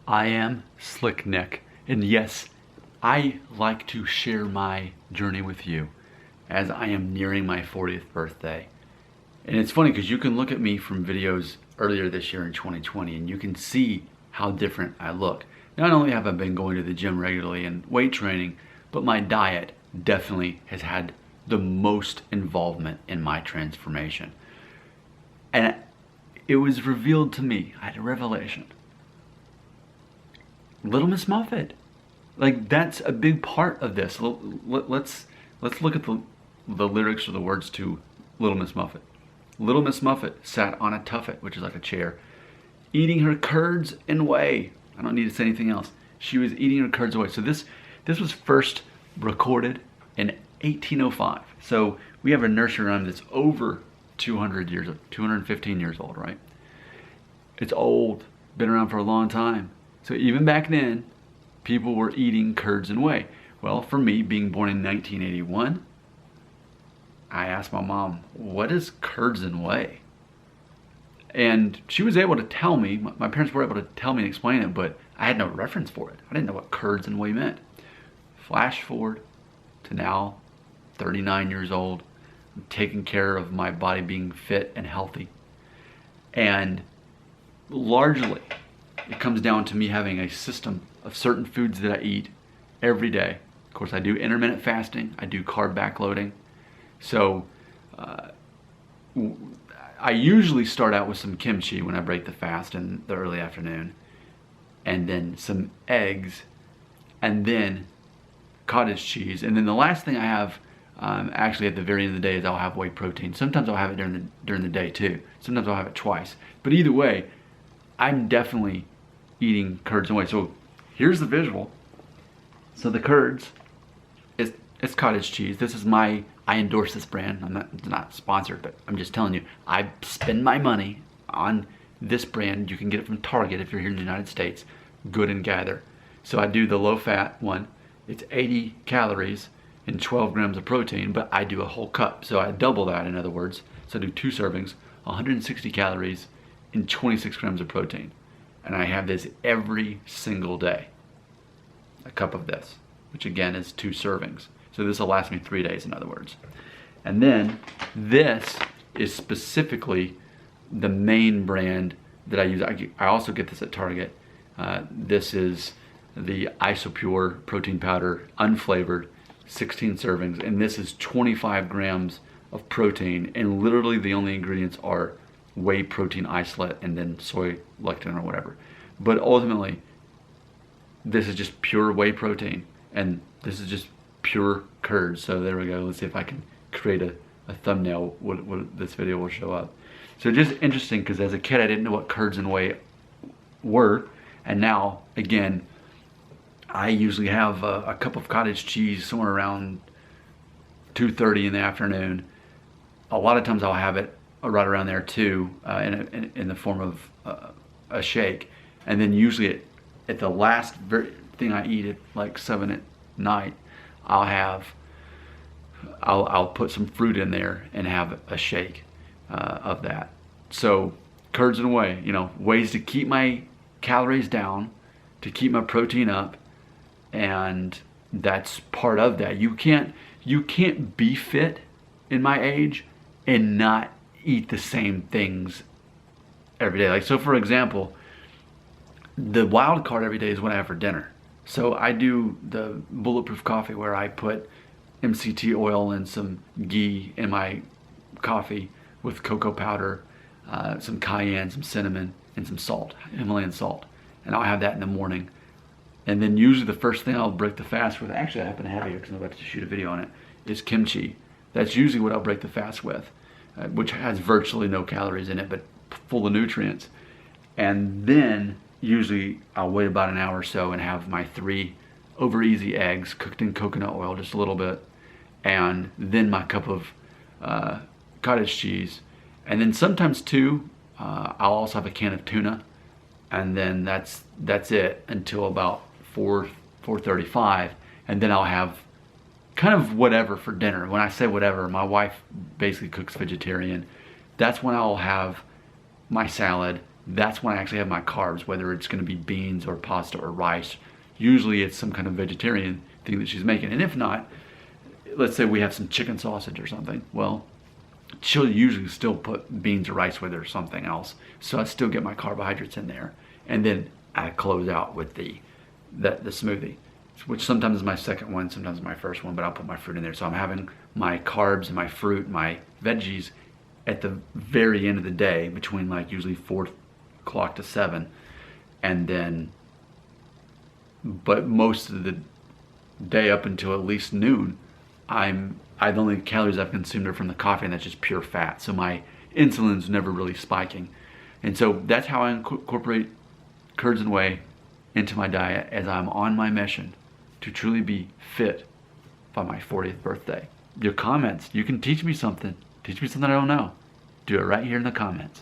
I am Slick Nick, and yes, I like to share my journey with you as I am nearing my 40th birthday. And it's funny because you can look at me from videos earlier this year in 2020 and you can see how different I look. Not only have I been going to the gym regularly and weight training, but my diet definitely has had the most involvement in my transformation. And it was revealed to me, I had a revelation. Little Miss Muffet. Like, that's a big part of this. Let's look at the lyrics or the words to Little Miss Muffet. Little Miss Muffet sat on a tuffet, which is like a chair, eating her curds and whey. I don't need to say anything else. She was eating her curds and whey. So this was first recorded in 1805. So we have a nursery rhyme that's over 215 years old, right? It's old, been around for a long time. So even back then, people were eating curds and whey. Well, for me, being born in 1981, I asked my mom, what is curds and whey? And she was able to tell me, my parents were able to tell me and explain it, but I had no reference for it. I didn't know what curds and whey meant. Flash forward to now, 39 years old, I'm taking care of my body being fit and healthy. And largely, it comes down to me having a system of certain foods that I eat every day. Of course, I do intermittent fasting. I do carb backloading. So I usually start out with some kimchi when I break the fast in the early afternoon, and then some eggs, and then cottage cheese. And then the last thing I have actually at the very end of the day is I'll have whey protein. Sometimes I'll have it during the day too. Sometimes I'll have it twice. But either way, I'm definitely eating curds and whey. So here's the visual. So the curds, it's cottage cheese. This is I endorse this brand. I'm not sponsored, but I'm just telling you, I spend my money on this brand. You can get it from Target if you're here in the United States. Good and Gather. So I do the low fat one. It's 80 calories and 12 grams of protein, but I do a whole cup. So I double that, in other words. So I do 2 servings, 160 calories and 26 grams of protein. And I have this every single day. A cup of this, which again is 2 servings. So this will last me 3 days, in other words. And then this is specifically the main brand that I use. I also get this at Target. This is the Isopure protein powder, unflavored, 16 servings. And this is 25 grams of protein. And literally the only ingredients are whey protein isolate and then soy lecithin or whatever. But ultimately, this is just pure whey protein, and this is just pure curds. So there we go. Let's see if I can create a thumbnail what this video will show up. So just interesting, because as a kid I didn't know what curds and whey were, and now again I usually have a cup of cottage cheese somewhere around 2:30 in the afternoon. A lot of times I'll have it right around there too, in the form of a shake, and then usually at the last thing I eat at like 7 at night, I'll put some fruit in there and have a shake of that. So curds and whey, ways to keep my calories down, to keep my protein up, and that's part of that. You can't be fit in my age and not eat the same things every day. Like, so for example, the wild card every day is what I have for dinner. So I do the bulletproof coffee where I put MCT oil and some ghee in my coffee with cocoa powder, some cayenne, some cinnamon, and some salt, Himalayan salt. And I'll have that in the morning. And then usually the first thing I'll break the fast with, actually I happen to have it here because I'm about to shoot a video on it, is kimchi. That's usually what I'll break the fast with, which has virtually no calories in it, but full of nutrients. And then usually I'll wait about an hour or so and have my 3 over easy eggs cooked in coconut oil just a little bit, and then my cup of cottage cheese, and then sometimes too I'll also have a can of tuna, and then that's it until about 4:35, and then I'll have kind of whatever for dinner. When I say whatever, my wife basically cooks vegetarian. That's when I'll have my salad that's when I actually have my carbs, whether it's going to be beans or pasta or rice. Usually it's some kind of vegetarian thing that she's making. And if not, let's say we have some chicken sausage or something. Well, she'll usually still put beans or rice with it or something else. So I still get my carbohydrates in there. And then I close out with the smoothie, which sometimes is my second one, sometimes my first one, but I'll put my fruit in there. So I'm having my carbs and my fruit, my veggies at the very end of the day, between like usually 4 o'clock to 7. And then, but most of the day up until at least noon, the only calories I've consumed are from the coffee, and that's just pure fat. So my insulin's never really spiking. And so that's how I incorporate curds and whey into my diet as I'm on my mission to truly be fit by my 40th birthday. Your comments, you can teach me something. Teach me something I don't know. Do it right here in the comments.